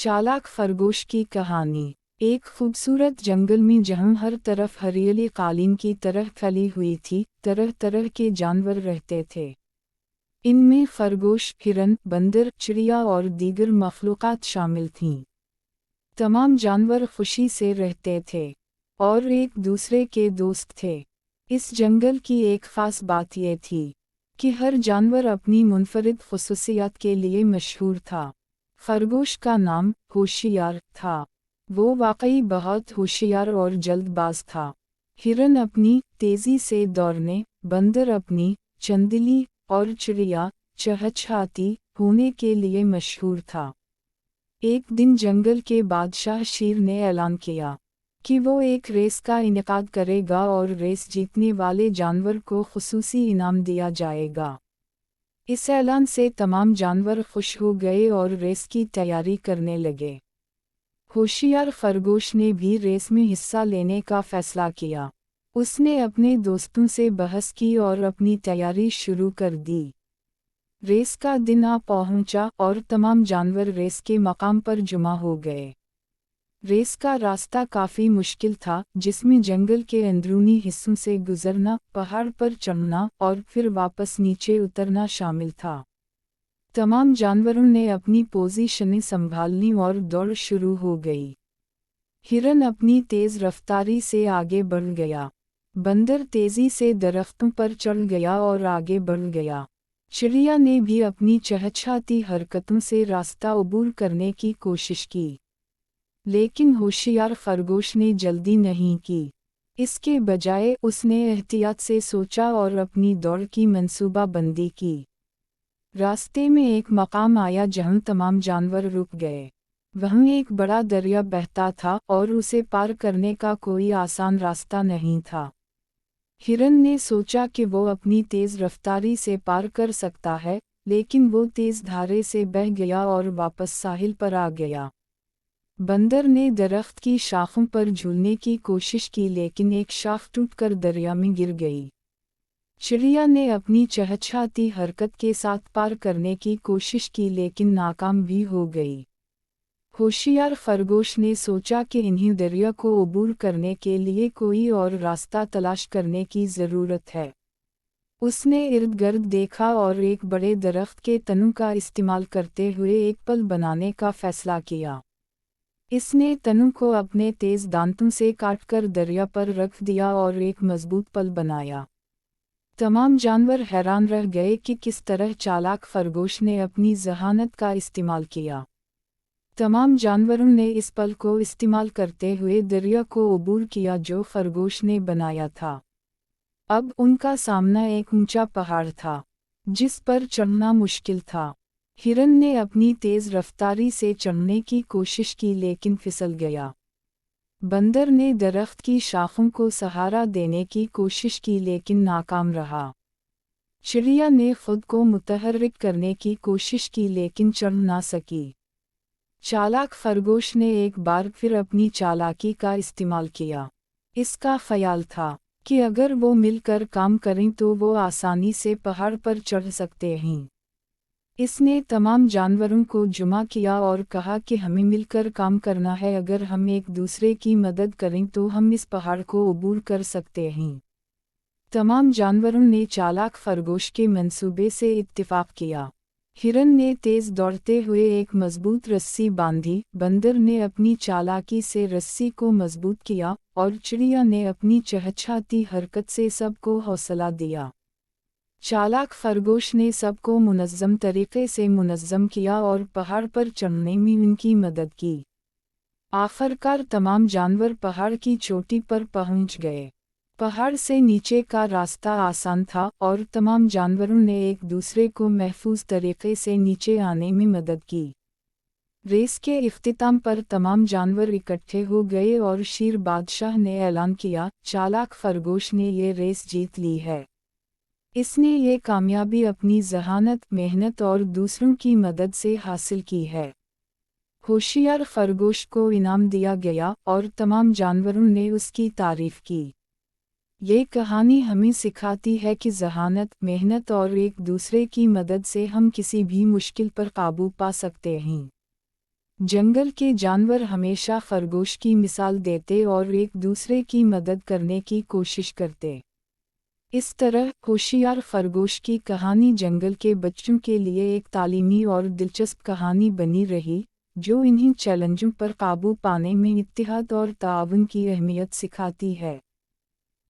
चालाक खरगोश की कहानी। एक खूबसूरत जंगल में जहाँ हर तरफ हरियाली कालीन की तरह फैली हुई थी, तरह तरह के जानवर रहते थे। इनमें खरगोश, हिरन, बंदर, चिड़िया और दीगर मखलूक़ात शामिल थीं। तमाम जानवर खुशी से रहते थे और एक दूसरे के दोस्त थे। इस जंगल की एक ख़ास बात यह थी कि हर जानवर अपनी मुनफरिद खुसूसियत के लिए मशहूर था। खरगोश का नाम होशियार था। वो वाकई बहुत होशियार और जल्दबाज था। हिरन अपनी तेज़ी से दौड़ने, बंदर अपनी चंदिली और चिड़िया चहचहाती होने के लिए मशहूर था। एक दिन जंगल के बादशाह शेर ने ऐलान किया कि वो एक रेस का इनेकाद करेगा और रेस जीतने वाले जानवर को खुसूसी इनाम दिया जाएगा। इस ऐलान से तमाम जानवर खुश हो गए और रेस की तैयारी करने लगे। होशियार खरगोश ने भी रेस में हिस्सा लेने का फैसला किया। उसने अपने दोस्तों से बहस की और अपनी तैयारी शुरू कर दी। रेस का दिन आ पहुंचा और तमाम जानवर रेस के मकाम पर जमा हो गए। रेस का रास्ता काफ़ी मुश्किल था, जिसमें जंगल के अंदरूनी हिस्सों से गुजरना, पहाड़ पर चढ़ना और फिर वापस नीचे उतरना शामिल था। तमाम जानवरों ने अपनी पोजीशनें संभालनी और दौड़ शुरू हो गई। हिरन अपनी तेज़ रफ्तारी से आगे बढ़ गया। बंदर तेज़ी से दरख्तों पर चढ़ गया और आगे बढ़ गया। चिड़िया ने भी अपनी चहचहाती हरकतों से रास्ता अबूर करने की कोशिश की। लेकिन होशियार खरगोश ने जल्दी नहीं की। इसके बजाय उसने एहतियात से सोचा और अपनी दौड़ की मंसूबाबंदी की। रास्ते में एक मकाम आया जहाँ तमाम जानवर रुक गए। वहाँ एक बड़ा दरिया बहता था और उसे पार करने का कोई आसान रास्ता नहीं था। हिरन ने सोचा कि वो अपनी तेज़ रफ्तारी से पार कर सकता है, लेकिन वो तेज़ धारे से बह गया और वापस साहिल पर आ गया। बंदर ने दरख्त की शाखों पर झूलने की कोशिश की, लेकिन एक शाख टूटकर दरिया में गिर गई। चिड़िया ने अपनी चहचहाती हरकत के साथ पार करने की कोशिश की, लेकिन नाकाम भी हो गई। होशियार खरगोश ने सोचा कि इन्हीं दरिया को अबूर करने के लिए कोई और रास्ता तलाश करने की ज़रूरत है। उसने इर्द गिर्द देखा और एक बड़े दरख्त के तनों का इस्तेमाल करते हुए एक पल बनाने का फैसला किया। इसने तनों को अपने तेज़ दांतों से काटकर दरिया पर रख दिया और एक मजबूत पल बनाया। तमाम जानवर हैरान रह गए कि किस तरह चालाक खरगोश ने अपनी ज़हानत का इस्तेमाल किया। तमाम जानवरों ने इस पल को इस्तेमाल करते हुए दरिया को अबूर किया जो खरगोश ने बनाया था। अब उनका सामना एक ऊंचा पहाड़ था, जिस पर चढ़ना मुश्किल था। हिरन ने अपनी तेज़ रफ्तारी से चढ़ने की कोशिश की, लेकिन फिसल गया। बंदर ने दरख्त की शाखों को सहारा देने की कोशिश की, लेकिन नाकाम रहा। चिड़िया ने खुद को मुतहर्रिक करने की कोशिश की, लेकिन चढ़ ना सकी। चालाक खरगोश ने एक बार फिर अपनी चालाकी का इस्तेमाल किया। इसका ख्याल था कि अगर वो मिलकर काम करें तो वो आसानी से पहाड़ पर चढ़ सकते हैं। इसने तमाम जानवरों को जमा किया और कहा कि हमें मिलकर काम करना है। अगर हम एक दूसरे की मदद करें तो हम इस पहाड़ को अबूर कर सकते हैं। तमाम जानवरों ने चालाक खरगोश के मंसूबे से इत्तिफाक किया। हिरन ने तेज़ दौड़ते हुए एक मजबूत रस्सी बांधी, बंदर ने अपनी चालाकी से रस्सी को मजबूत किया और चिड़िया ने अपनी चहचहाती हरकत से सबको हौसला दिया। चालाक खरगोश ने सबको मुनज़्ज़म तरीक़े से मुनज़्ज़म किया और पहाड़ पर चढ़ने में उनकी मदद की। आखिरकार तमाम जानवर पहाड़ की चोटी पर पहुंच गए। पहाड़ से नीचे का रास्ता आसान था और तमाम जानवरों ने एक दूसरे को महफूज तरीक़े से नीचे आने में मदद की। रेस के इख्तिताम पर तमाम जानवर इकट्ठे हो गए और शेर बादशाह ने ऐलान किया, चालाक खरगोश ने ये रेस जीत ली है। इसने ये कामयाबी अपनी ज़हानत, मेहनत और दूसरों की मदद से हासिल की है। होशियार खरगोश को इनाम दिया गया और तमाम जानवरों ने उसकी तारीफ़ की। ये कहानी हमें सिखाती है कि ज़हानत, मेहनत और एक दूसरे की मदद से हम किसी भी मुश्किल पर काबू पा सकते हैं। جنگل کے جانور ہمیشہ خرگوش کی مثال دیتے اور ایک دوسرے کی مدد کرنے کی کوشش کرتے۔ اس طرح ہوشیار خرگوش کی کہانی جنگل کے بچوں کے لیے ایک تعلیمی اور دلچسپ کہانی بنی رہی، جو انہیں چیلنجوں پر قابو پانے میں اتحاد اور تعاون کی اہمیت سکھاتی ہے۔